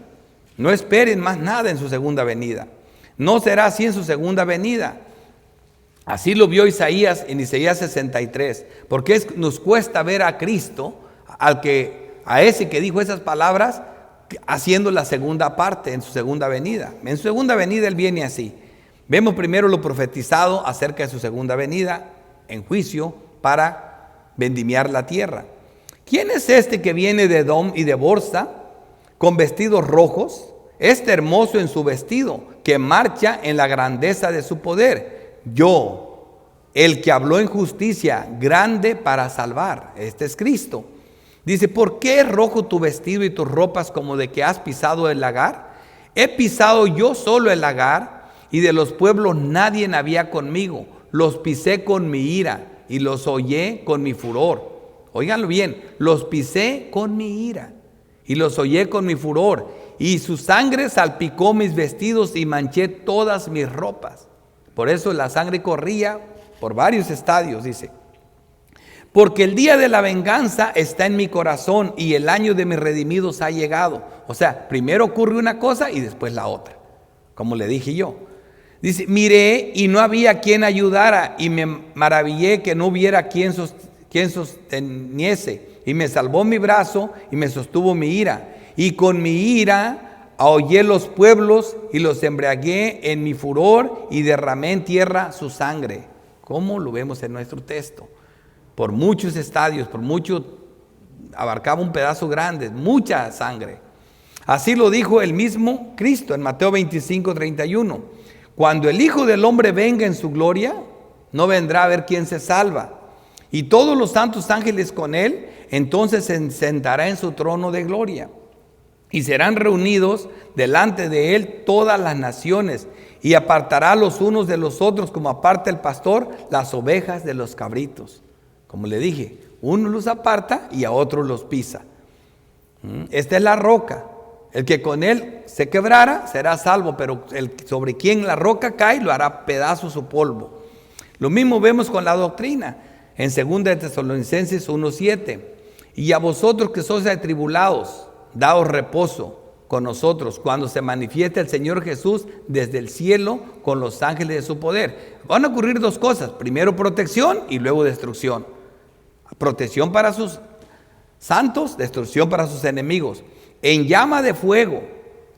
No esperen más nada en su segunda venida. No será así en su segunda venida. Así lo vio Isaías en Isaías 63, porque nos cuesta ver a Cristo, a ese que dijo esas palabras, haciendo la segunda parte en su segunda venida. En su segunda venida Él viene así. Vemos primero lo profetizado acerca de su segunda venida en juicio para vendimiar la tierra. ¿Quién es este que viene de Edom y de Borsa con vestidos rojos? Este hermoso en su vestido, que marcha en la grandeza de su poder. Yo, el que habló en justicia, grande para salvar. Este es Cristo. Dice: ¿por qué es rojo tu vestido y tus ropas como de que has pisado el lagar? He pisado yo solo el lagar, y de los pueblos nadie había conmigo. Los pisé con mi ira y los hollé con mi furor. Óiganlo bien, los pisé con mi ira y los hollé con mi furor, y su sangre salpicó mis vestidos y manché todas mis ropas. Por eso la sangre corría por varios estadios, dice. Porque el día de la venganza está en mi corazón, y el año de mis redimidos ha llegado. O sea, primero ocurre una cosa y después la otra, como le dije yo. Dice: miré y no había quien ayudara, y me maravillé que no hubiera quien sosteniese, y me salvó mi brazo y me sostuvo mi ira. Y con mi ira ahollé los pueblos y los embriagué en mi furor, y derramé en tierra su sangre. ¿Cómo lo vemos en nuestro texto? Por muchos estadios, abarcaba un pedazo grande, mucha sangre. Así lo dijo el mismo Cristo en Mateo 25:31. Cuando el Hijo del Hombre venga en su gloria, no vendrá a ver quién se salva, y todos los santos ángeles con él. Entonces se sentará en su trono de gloria, y serán reunidos delante de él todas las naciones, y apartará los unos de los otros, como aparta el pastor las ovejas de los cabritos. Como le dije, uno los aparta y a otros los pisa. Esta es la roca. El que con él se quebrara será salvo, pero el sobre quien la roca cae lo hará pedazos o polvo. Lo mismo vemos con la doctrina en 2 de Tesalonicenses 1:7. Y a vosotros que sois atribulados, daos reposo con nosotros cuando se manifieste el Señor Jesús desde el cielo con los ángeles de su poder. Van a ocurrir dos cosas: primero protección y luego destrucción. Protección para sus santos, destrucción para sus enemigos. En llama de fuego,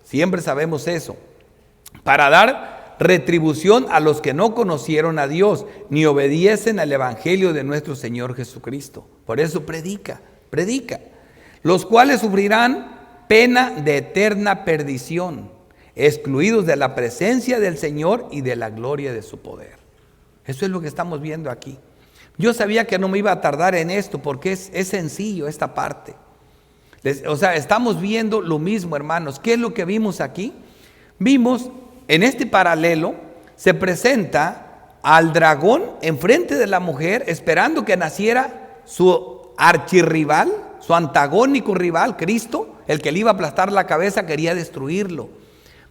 siempre sabemos eso, para dar retribución a los que no conocieron a Dios ni obediesen al evangelio de nuestro Señor Jesucristo. Por eso predica, los cuales sufrirán pena de eterna perdición, excluidos de la presencia del Señor y de la gloria de su poder. Eso es lo que estamos viendo aquí. Yo sabía que no me iba a tardar en esto, porque es sencillo esta parte. Estamos viendo lo mismo, hermanos. ¿Qué es lo que vimos aquí? Vimos en este paralelo, se presenta al dragón enfrente de la mujer, esperando que naciera su archirrival, su antagónico rival, Cristo, el que le iba a aplastar la cabeza, quería destruirlo.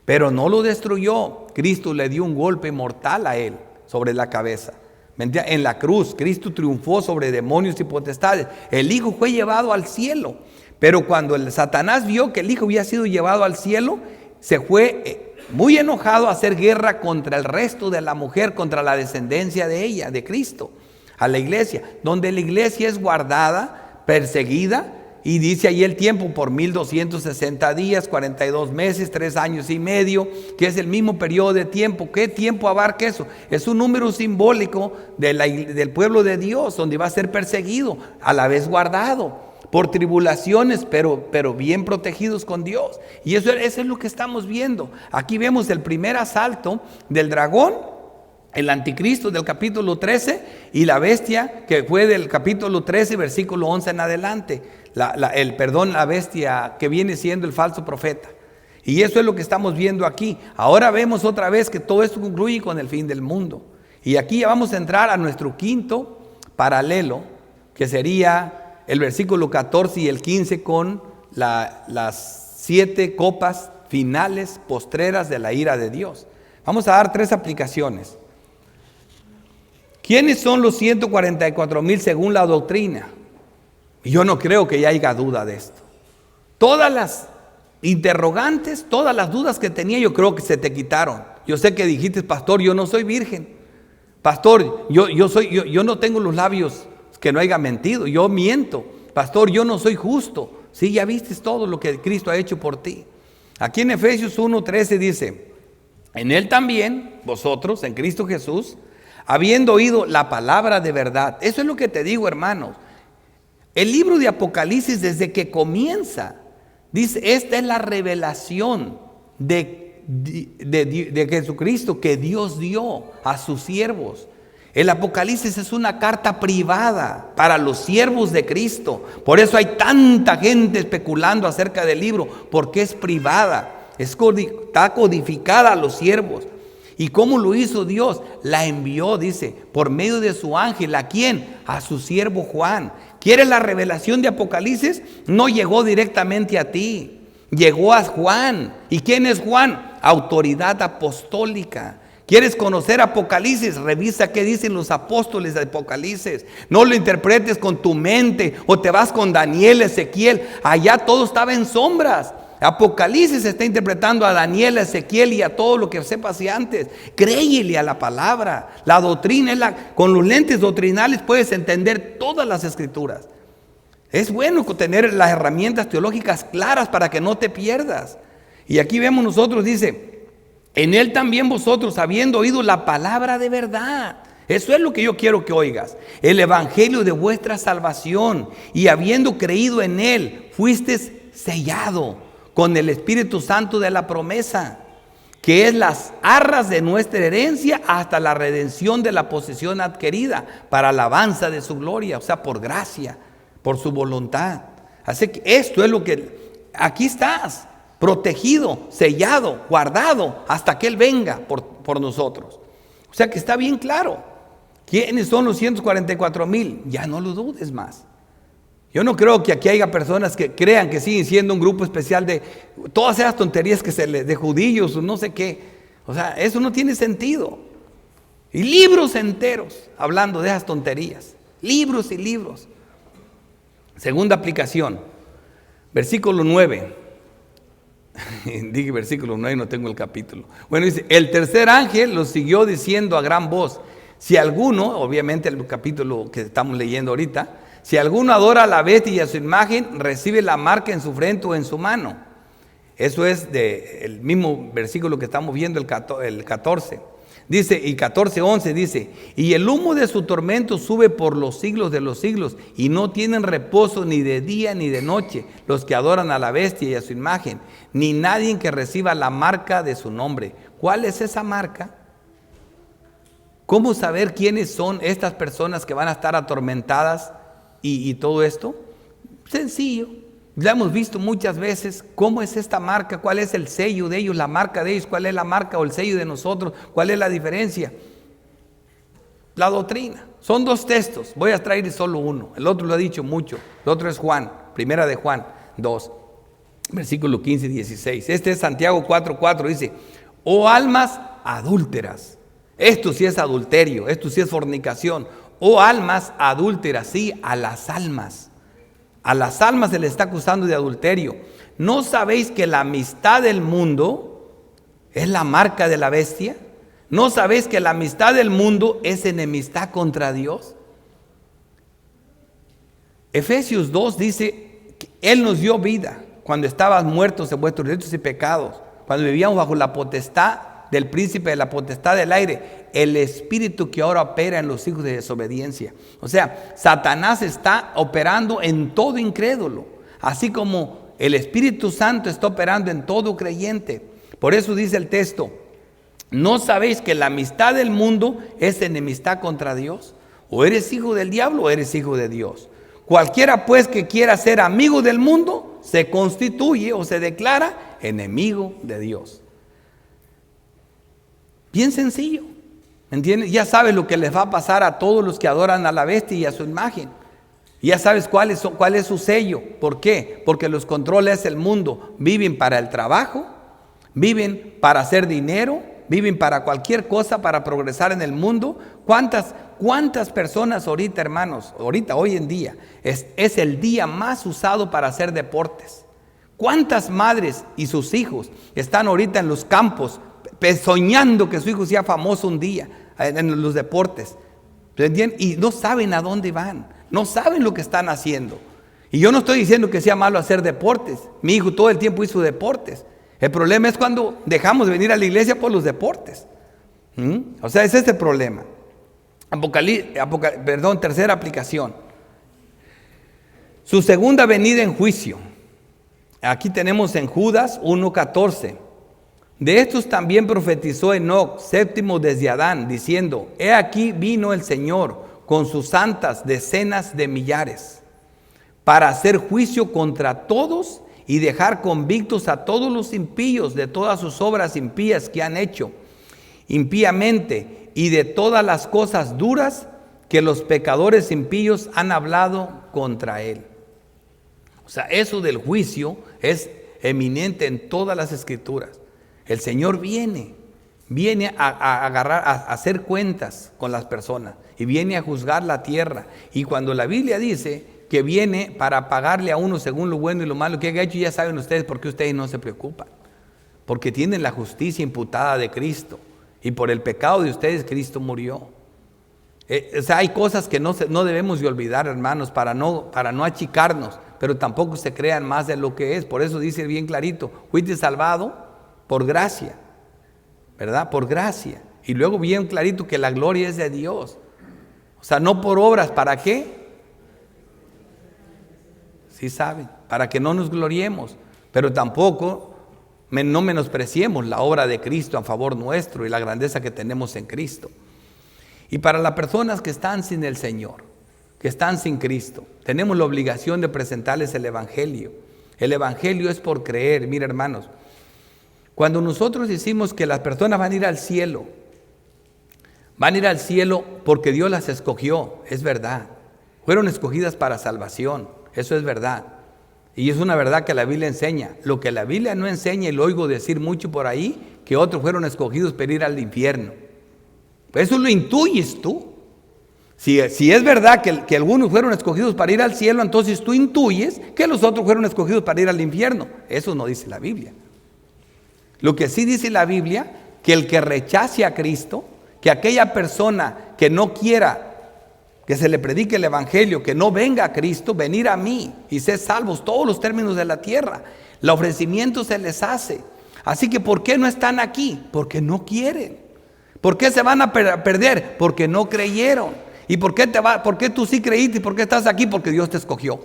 Pero no lo destruyó. Cristo le dio un golpe mortal a él sobre la cabeza. En la cruz, Cristo triunfó sobre demonios y potestades. El Hijo fue llevado al cielo. Pero cuando el Satanás vio que el Hijo había sido llevado al cielo, se fue muy enojado a hacer guerra contra el resto de la mujer, contra la descendencia de ella, de Cristo, a la iglesia, donde la iglesia es guardada, perseguida, y dice ahí el tiempo por 1260 días, 42 meses, 3 años y medio, que es el mismo periodo de tiempo. ¿Qué tiempo abarca eso? Es un número simbólico del pueblo de Dios, donde va a ser perseguido, a la vez guardado por tribulaciones, pero bien protegidos con Dios. Y eso es lo que estamos viendo. Aquí vemos el primer asalto del dragón, el anticristo del capítulo 13, y la bestia que fue del capítulo 13, versículo 11 en adelante. La bestia que viene siendo el falso profeta. Y eso es lo que estamos viendo aquí. Ahora vemos otra vez que todo esto concluye con el fin del mundo. Y aquí ya vamos a entrar a nuestro quinto paralelo, que sería el versículo 14 y el 15 con las 7 copas finales, postreras de la ira de Dios. Vamos a dar 3 aplicaciones. ¿Quiénes son los 144,000 según la doctrina? Y yo no creo que ya haya duda de esto. Todas las interrogantes, todas las dudas que tenía, yo creo que se te quitaron. Yo sé que dijiste, pastor, yo no soy virgen. Pastor, yo no tengo los labios que no haya mentido, yo miento. Pastor, yo no soy justo. Sí, ya viste todo lo que Cristo ha hecho por ti. Aquí en Efesios 1:13 dice, en Él también, vosotros, en Cristo Jesús, habiendo oído la palabra de verdad. Eso es lo que te digo, hermanos. El libro de Apocalipsis, desde que comienza, dice, esta es la revelación de Jesucristo que Dios dio a sus siervos. El Apocalipsis es una carta privada para los siervos de Cristo. Por eso hay tanta gente especulando acerca del libro, porque es privada, está codificada a los siervos. ¿Y cómo lo hizo Dios? La envió, dice, por medio de su ángel. ¿A quién? A su siervo Juan. ¿Quieres la revelación de Apocalipsis? No llegó directamente a ti, llegó a Juan. ¿Y quién es Juan? Autoridad apostólica. ¿Quieres conocer Apocalipsis? Revisa qué dicen los apóstoles de Apocalipsis. No lo interpretes con tu mente o te vas con Daniel, Ezequiel. Allá todo estaba en sombras. Apocalipsis está interpretando a Daniel, a Ezequiel y a todo lo que sepas antes. Créele a la palabra. La doctrina, con los lentes doctrinales puedes entender todas las escrituras. Es bueno tener las herramientas teológicas claras para que no te pierdas. Y aquí vemos nosotros, dice, en Él también vosotros, habiendo oído la palabra de verdad. Eso es lo que yo quiero que oigas. El evangelio de vuestra salvación. Y habiendo creído en Él, fuisteis sellado con el Espíritu Santo de la promesa, que es las arras de nuestra herencia hasta la redención de la posesión adquirida para alabanza de su gloria, o sea, por gracia, por su voluntad. Así que esto es lo que, aquí estás, protegido, sellado, guardado, hasta que Él venga por nosotros. O sea que está bien claro. ¿Quiénes son los 144,000? Ya no lo dudes más. Yo no creo que aquí haya personas que crean que siguen siendo un grupo especial de todas esas tonterías que de judíos o no sé qué. O sea, eso no tiene sentido. Y libros enteros hablando de esas tonterías. Libros y libros. Segunda aplicación. Versículo 9. Dije versículo 9, no tengo el capítulo. Bueno, dice, el tercer ángel lo siguió diciendo a gran voz. Si alguno, obviamente el capítulo que estamos leyendo ahorita, si alguno adora a la bestia y a su imagen, recibe la marca en su frente o en su mano. Eso es el mismo versículo que estamos viendo, el 14. Dice, y 14:11 dice, y el humo de su tormento sube por los siglos de los siglos, y no tienen reposo ni de día ni de noche los que adoran a la bestia y a su imagen, ni nadie que reciba la marca de su nombre. ¿Cuál es esa marca? ¿Cómo saber quiénes son estas personas que van a estar atormentadas y todo esto? Sencillo, ya hemos visto muchas veces cómo es esta marca, cuál es el sello de ellos, la marca de ellos, cuál es la marca o el sello de nosotros, cuál es la diferencia. la doctrina. Son dos textos, voy a traer solo uno, el otro lo he dicho mucho, el otro es Juan, primera de Juan 2, versículo 15 y 16. Este es Santiago 4:4, dice, oh almas adúlteras, esto sí es adulterio, esto sí es fornicación, oh almas adúlteras, sí, a las almas se le está acusando de adulterio. ¿No sabéis que la amistad del mundo es la marca de la bestia? ¿No sabéis que la amistad del mundo es enemistad contra Dios? Efesios 2 dice que Él nos dio vida cuando estabas muertos en vuestros delitos y pecados, cuando vivíamos bajo la potestad del príncipe de la potestad del aire, el espíritu que ahora opera en los hijos de desobediencia. O sea, Satanás está operando en todo incrédulo, así como el Espíritu Santo está operando en todo creyente. Por eso dice el texto, ¿no sabéis que la amistad del mundo es enemistad contra Dios? O eres hijo del diablo o eres hijo de Dios. Cualquiera pues que quiera ser amigo del mundo, se constituye o se declara enemigo de Dios. Bien sencillo, ¿entiendes? Ya sabes lo que les va a pasar a todos los que adoran a la bestia y a su imagen. Ya sabes cuál es su sello. ¿Por qué? Porque los controla el mundo. Viven para el trabajo, viven para hacer dinero, viven para cualquier cosa, para progresar en el mundo. ¿Cuántas personas ahorita, hermanos, hoy en día, es el día más usado para hacer deportes? ¿Cuántas madres y sus hijos están ahorita en los campos soñando que su hijo sea famoso un día en los deportes? ¿Entienden? Y no saben a dónde van, no saben lo que están haciendo. Y yo no estoy diciendo que sea malo hacer deportes. Mi hijo todo el tiempo hizo deportes. El problema es cuando dejamos de venir a la iglesia por los deportes. O sea, ese es el problema. Tercera aplicación. Su segunda venida en juicio. Aquí tenemos en Judas 1:14. De estos también profetizó Enoc, séptimo desde Adán, diciendo, he aquí vino el Señor con sus santas decenas de millares, para hacer juicio contra todos y dejar convictos a todos los impíos de todas sus obras impías que han hecho impíamente y de todas las cosas duras que los pecadores impíos han hablado contra él. O sea, eso del juicio es eminente en todas las escrituras. El Señor viene a agarrar, a hacer cuentas con las personas y viene a juzgar la tierra. Y cuando la Biblia dice que viene para pagarle a uno según lo bueno y lo malo que haya hecho, ya saben ustedes por qué ustedes no se preocupan. Porque tienen la justicia imputada de Cristo y por el pecado de ustedes Cristo murió. O sea, hay cosas que no debemos de olvidar, hermanos, para no achicarnos, pero tampoco se crean más de lo que es. Por eso dice bien clarito, fuiste salvado por gracia, ¿verdad? Por gracia. Y luego bien clarito que la gloria es de Dios. O sea, no por obras. ¿Para qué? Sí saben, para que no nos gloriemos, pero tampoco no menospreciemos la obra de Cristo a favor nuestro y la grandeza que tenemos en Cristo. Y para las personas que están sin el Señor, que están sin Cristo, tenemos la obligación de presentarles el Evangelio. El Evangelio es por creer. Mira, hermanos, cuando nosotros decimos que las personas van a ir al cielo porque Dios las escogió, es verdad. Fueron escogidas para salvación, eso es verdad. Y es una verdad que la Biblia enseña. Lo que la Biblia no enseña, y lo oigo decir mucho por ahí, que otros fueron escogidos para ir al infierno. Eso lo intuyes tú. Si es verdad que algunos fueron escogidos para ir al cielo, entonces tú intuyes que los otros fueron escogidos para ir al infierno. Eso no dice la Biblia. Lo que sí dice la Biblia, que el que rechace a Cristo, que aquella persona que no quiera que se le predique el Evangelio, que no venga a Cristo, venir a mí y ser salvos todos los términos de la tierra. El ofrecimiento se les hace. Así que ¿por qué no están aquí? Porque no quieren. ¿Por qué se van a perder? Porque no creyeron. ¿Y por qué tú sí creíste y por qué estás aquí? Porque Dios te escogió.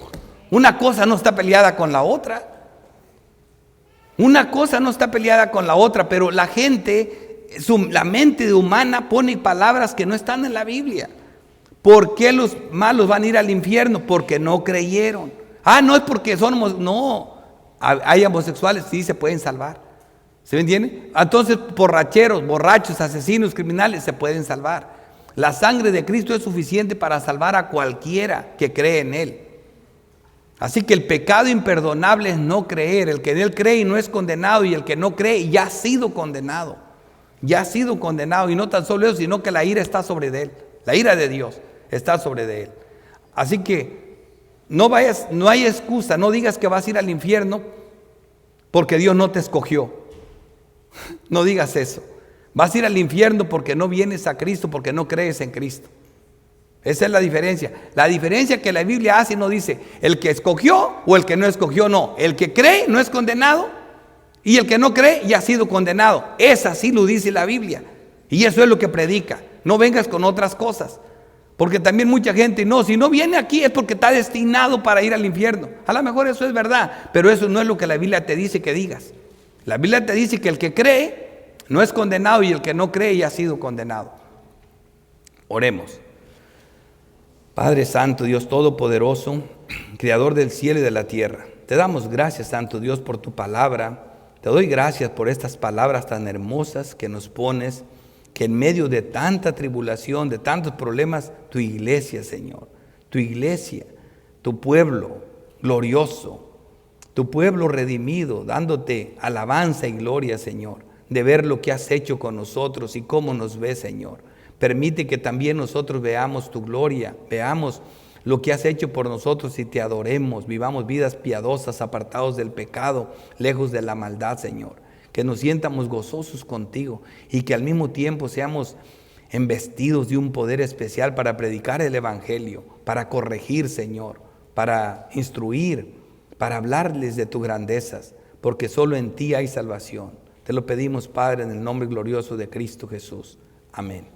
Una cosa no está peleada con la otra. Una cosa no está peleada con la otra, pero la gente, la mente humana pone palabras que no están en la Biblia. ¿Por qué los malos van a ir al infierno? Porque no creyeron. No es porque no. Hay homosexuales, sí se pueden salvar. ¿Se me entiende? Entonces, borrachos, asesinos, criminales se pueden salvar. La sangre de Cristo es suficiente para salvar a cualquiera que cree en Él. Así que el pecado imperdonable es no creer. El que en Él cree y no es condenado, y el que no cree ya ha sido condenado. Ya ha sido condenado, y no tan solo eso, sino que la ira está sobre de Él. La ira de Dios está sobre de Él. Así que no hay excusa, no digas que vas a ir al infierno porque Dios no te escogió. No digas eso. Vas a ir al infierno porque no vienes a Cristo, porque no crees en Cristo. Esa es la diferencia. La diferencia que la Biblia hace, no dice el que escogió o el que no escogió, no. El que cree no es condenado, y el que no cree ya ha sido condenado. Es así lo dice la Biblia. Y eso es lo que predica. No vengas con otras cosas. Porque también mucha gente, no, si no viene aquí es porque está destinado para ir al infierno. A lo mejor eso es verdad, pero eso no es lo que la Biblia te dice que digas. La Biblia te dice que el que cree no es condenado, y el que no cree ya ha sido condenado. Oremos. Padre Santo, Dios Todopoderoso, Creador del cielo y de la tierra, te damos gracias, Santo Dios, por tu palabra. Te doy gracias por estas palabras tan hermosas que nos pones, que en medio de tanta tribulación, de tantos problemas, tu iglesia, Señor, tu iglesia, tu pueblo glorioso, tu pueblo redimido, dándote alabanza y gloria, Señor, de ver lo que has hecho con nosotros y cómo nos ves, Señor. Permite que también nosotros veamos tu gloria, veamos lo que has hecho por nosotros y te adoremos, vivamos vidas piadosas, apartados del pecado, lejos de la maldad, Señor. Que nos sientamos gozosos contigo y que al mismo tiempo seamos embestidos de un poder especial para predicar el evangelio, para corregir, Señor, para instruir, para hablarles de tus grandezas, porque solo en ti hay salvación. Te lo pedimos, Padre, en el nombre glorioso de Cristo Jesús. Amén.